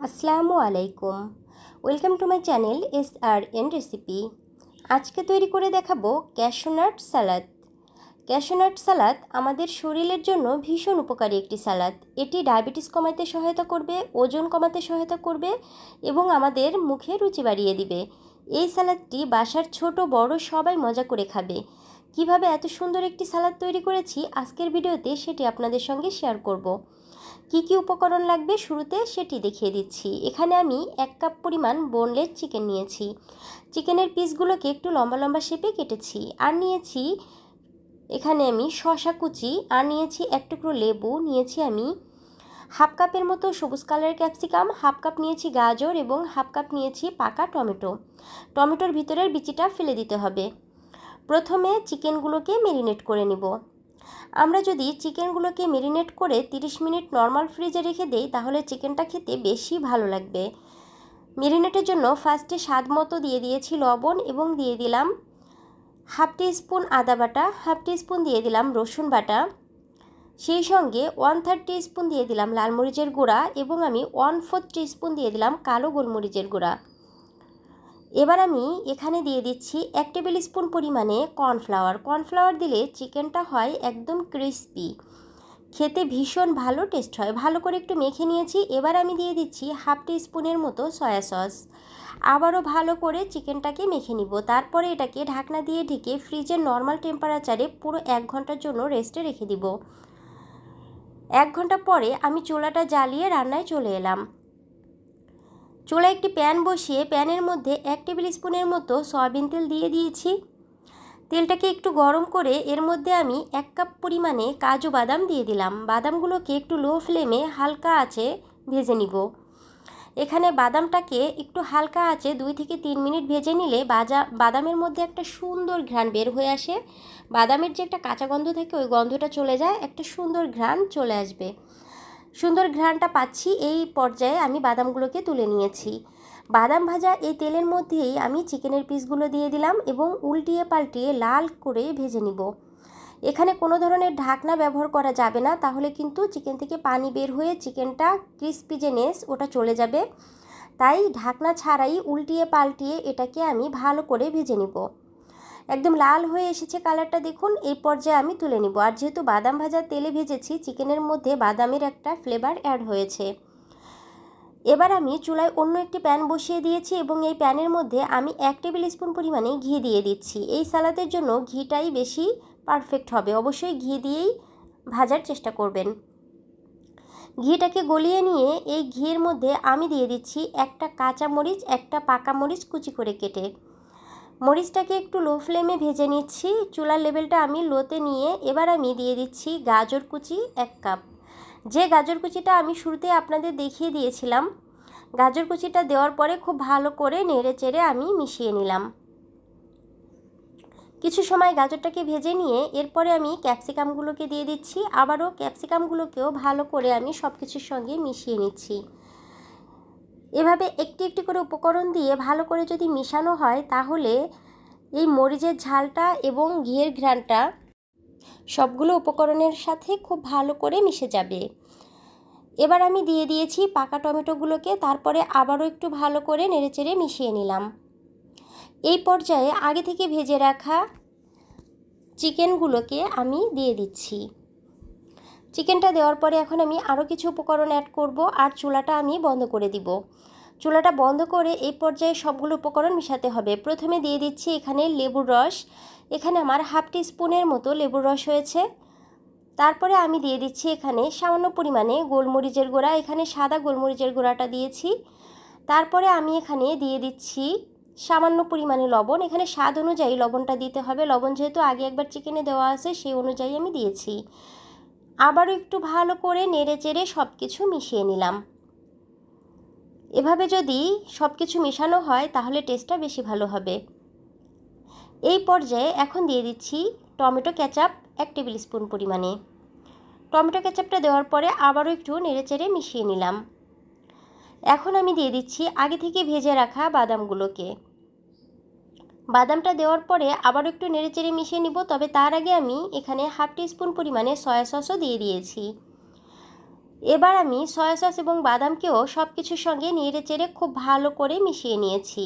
আসসালামু আলাইকুম। Welcome to my channel SRN recipe. আজকে তৈরি করে দেখাবো ক্যাশনাট সালাদ। ক্যাশনাট সালাদ আমাদের শরীরের জন্য ভীষণ উপকারী একটি সালাদ। এটি ডায়াবেটিস কমাতে সহায়তা করবে, ওজন কমাতে সহায়তা করবে এবং আমাদের মুখে রুচি বাড়িয়ে দিবে। এই সালাদটি বাসার ছোট বড় সবাই মজা করে খাবে। কিভাবে এত সুন্দর একটি সালাদ তৈরি করেছি আজকের ভিডিওতে সেটি আপনাদের সঙ্গে শেয়ার করব। কি কি উপকরণ লাগবে শুরুতে সেটি দেখিয়ে দিচ্ছি। এখানে আমি 1 কাপ পরিমাণ বোনলেস চিকেন নিয়েছি। চিকেনের পিসগুলোকে একটু লম্বা লম্বা শেপে কেটেছি। আর নিয়েছি এখানে আমি শসা কুচি, আর নিয়েছি 1 টুকরো লেবু, নিয়েছি আমি হাফ কাপের মতো সবুজ কালারের ক্যাপসিকাম, হাফ কাপ নিয়েছি গাজর এবং হাফ কাপ নিয়েছি পাকা টমেটো। টমেটোর ভিতরের বিচিটা ফেলে দিতে হবে। প্রথমে চিকেনগুলোকে ম্যারিনেট করে নিব। আমরা যদি চিকেনগুলোকে ম্যারিনেট করে 30 মিনিট নর্মাল ফ্রিজে রেখে দেই তাহলে চিকেনটা খেতে বেশি ভালো লাগবে। ম্যারিনেটের জন্য ফার্স্টে স্বাদ মতো দিয়ে দিয়েছি লবণ এবং দিয়ে দিলাম হাফ টিস্পুন আদা বাটা, হাফ টিস্পুন দিয়ে দিলাম রসুন বাটা, সেই সঙ্গে 1/3 টিস্পুন দিয়ে দিলাম লাল মরিচের গুঁড়া এবং আমি 1/4 টিস্পুন দিয়ে দিলাম কালো গোলমরিচের গুঁড়া। এবার আমি এখানে দিয়ে দিচ্ছি 1 টেবিল স্পুন পরিমাণে কর্নফ্লাওয়ার দিলে চিকেনটা হয় একদম ক্রিস্পি, খেতে ভীষণ ভালো টেস্ট হয়। ভালো করে একটু মেখে নিয়েছি। এবার আমি দিয়ে দিচ্ছি হাফ টিস্পুনের মতো সয়া সস। আবারও ভালো করে চিকেনটাকে মেখে নিব। তারপরে এটাকে ঢাকনা দিয়ে ঢেকে ফ্রিজের নর্মাল টেম্পারেচারে পুরো 1 ঘন্টার জন্য রেস্টে রেখে দিব। 1 ঘন্টা পরে আমি চুলাটা জ্বালিয়ে রান্নায় চলে এলাম। চুলায় একটি প্যান বসিয়ে প্যানের মধ্যে 1 টেবিল স্পুনের মতো সয়াবিন তেল দিয়ে দিয়েছি। তেলটাকে একটু গরম করে এর মধ্যে আমি 1 কাপ পরিমাণে কাজু বাদাম দিয়ে দিলাম। বাদামগুলোকে একটু লো ফ্লেমে হালকা আঁচে ভেজে নিব। এখানে বাদামটাকে একটু হালকা আঁচে 2 থেকে 3 মিনিট ভেজে নিলে বাদামের মধ্যে একটা সুন্দর ঘ্রাণ বের হয়ে আসে। বাদামের যে একটা কাঁচা গন্ধ থাকে ওই গন্ধটা চলে যায়, একটা সুন্দর ঘ্রাণ চলে আসবে। সুন্দর ঘ্রাণটা পাচ্ছি। এই পর্যায়ে আমি বাদামগুলোকে তুলে নিয়েছি। বাদাম ভাজা এই তেলের মধ্যেই আমি চিকেনের পিসগুলো দিয়ে দিলাম এবং উল্টিয়ে পাল্টিয়ে লাল করে ভেজে নিব। এখানে কোনো ধরনের ঢাকনা ব্যবহার করা যাবে না, তাহলে কিন্তু চিকেন থেকে পানি বের হয়ে চিকেনটা ক্রিস্পি যে নেস ওটা চলে যাবে। তাই ঢাকনা ছাড়াই উল্টিয়ে পাল্টিয়ে এটাকে আমি ভালো করে ভেজে নিব। একদম লাল হয়ে এসেছে কালারটা, দেখুন। এই পর্যায়ে আমি তুলে নিব। আর যেহেতু বাদাম ভাজা তেলে ভেজেছি, চিকেনের মধ্যে বাদামের একটা ফ্লেভার অ্যাড হয়েছে। এবার আমি চুলায় অন্য একটি প্যান বসিয়ে দিয়েছি এবং এই প্যানের মধ্যে আমি 1 টেবিল স্পুন পরিমাণে ঘি দিয়ে দিচ্ছি। এই সালাদের জন্য ঘিটাই বেশি পারফেক্ট হবে, অবশ্যই ঘি দিয়েই ভাজার চেষ্টা করবেন। ঘিটাকে গলিয়ে নিয়ে এই ঘিয়ের মধ্যে আমি দিয়ে দিচ্ছি একটা কাঁচা মরিচ, একটা পাকা মরিচ কুচি করে কেটে। মরিচটাকে একটু লো ফ্লেমে ভেজে নিচ্ছি। চুলার লেভেলটা আমি লোতে নিয়ে এবার আমি দিয়ে দিচ্ছি গাজর কুচি 1 কাপ। যে গাজর কুচিটা আমি শুরুতে আপনাদের দেখিয়ে দিয়েছিলাম, গাজর কুচিটা দেওয়ার পরে খুব ভালো করে নেড়ে চেড়ে আমি মিশিয়ে নিলাম। কিছু সময় গাজরটাকে ভেজে নিয়ে এরপরে আমি ক্যাপসিকামগুলোকে দিয়ে দিচ্ছি। আবারও ক্যাপসিকামগুলোকেও ভালো করে আমি সব কিছুর সঙ্গে মিশিয়ে নিচ্ছি। এভাবে একটি একটি করে উপকরণ দিয়ে ভালো করে যদি মিশানো হয় তাহলে এই মরিচের ঝালটা এবং ঘিয়ের ঘ্রাণটা সবগুলো উপকরণের সাথে খুব ভালো করে মিশে যাবে। এবার আমি দিয়ে দিয়েছি পাকা টমেটোগুলোকে, তারপরে আবারও একটু ভালো করে নেড়েচেড়ে মিশিয়ে নিলাম। এই পর্যায়ে আগে থেকে ভেজে রাখা চিকেনগুলোকে আমি দিয়ে দিচ্ছি। চিকেনটা দেওয়ার পরে এখন আমি আরও কিছু উপকরণ অ্যাড করব আর চুলাটা আমি বন্ধ করে দিব। চুলাটা বন্ধ করে এই পর্যায়ে সবগুলো উপকরণ মিশাতে হবে। প্রথমে দিয়ে দিচ্ছি এখানে লেবুর রস। এখানে আমার হাফ টিস্পুনের মতো লেবুর রস হয়েছে। তারপরে আমি দিয়ে দিচ্ছি এখানে সামান্য পরিমাণে গোলমরিচের গুঁড়া। এখানে সাদা গোলমরিচের গুঁড়াটা দিয়েছি। তারপরে আমি এখানে দিয়ে দিচ্ছি সামান্য পরিমাণে লবণ। এখানে স্বাদ অনুযায়ী লবণটা দিতে হবে। লবণ যেহেতু আগে একবার চিকেনে দেওয়া আছে সেই অনুযায়ী আমি দিয়েছি। আবারও একটু ভালো করে নেড়ে চেড়ে সব কিছু মিশিয়ে নিলাম। এভাবে যদি সব কিছু মেশানো হয় তাহলে টেস্টটা বেশি ভালো হবে। এই পর্যায়ে এখন দিয়ে দিচ্ছি টমেটো কেচাপ 1 টেবিল স্পুন পরিমাণে। টমেটো কেচাপটা দেওয়ার পরে আবারও একটু নেড়েচেড়ে মিশিয়ে নিলাম। এখন আমি দিয়ে দিচ্ছি আগে থেকে ভেজে রাখা বাদামগুলোকে। বাদামটা দেওয়ার পরে আবারও একটু নেড়েচেড়ে মিশিয়ে নিব, তবে তার আগে আমি এখানে হাফ টিস্পুন পরিমাণে সয়া সসও দিয়ে দিয়েছি। এবার আমি সয়া সস এবং বাদামকেও সব কিছুর সঙ্গে নেড়ে চেড়ে খুব ভালো করে মিশিয়ে নিয়েছি।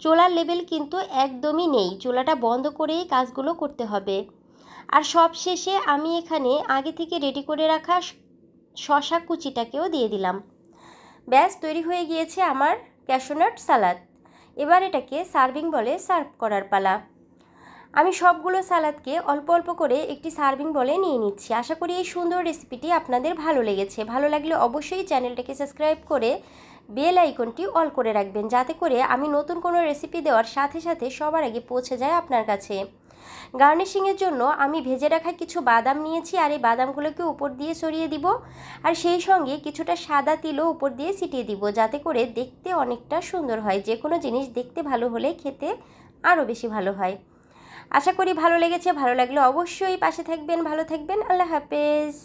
চুলার লেভেল কিন্তু একদমই নেই, চুলাটা বন্ধ করেই কাজগুলো করতে হবে। আর সব শেষে আমি এখানে আগে থেকে রেডি করে রাখা শসা কুচিটাকেও দিয়ে দিলাম। ব্যাস তৈরি হয়ে গিয়েছে আমার ক্যাশনাট সালাদ। এবার এটাকে সার্ভিং বলে সার্ভ করার পালা। আমি সবগুলো সালাদকে অল্প অল্প করে একটি সার্ভিং বলে নিয়ে নিচ্ছি। আশা করি এই সুন্দর রেসিপিটি আপনাদের ভালো লেগেছে। ভালো লাগলে অবশ্যই চ্যানেলটাকে সাবস্ক্রাইব করে বেল আইকনটি অল করে রাখবেন, যাতে করে আমি নতুন কোনো রেসিপি দেওয়ার সাথে সাথে সবার আগে পৌঁছে যায় আপনার কাছে। গার্নিশিংয়ের জন্য আমি ভেজে রাখা কিছু বাদাম নিয়েছি, আর এই বাদামগুলোকে উপর দিয়ে ছড়িয়ে দিব, আর সেই সঙ্গে কিছুটা সাদা তিলও উপর দিয়ে ছিটিয়ে দিব, যাতে করে দেখতে অনেকটা সুন্দর হয়। যে কোনো জিনিস দেখতে ভালো হলে খেতে আরও বেশি ভালো হয়। আশা করি ভালো লেগেছে। ভালো লাগলে অবশ্যই পাশে থাকবেন। ভালো থাকবেন। আল্লাহ হাফেজ।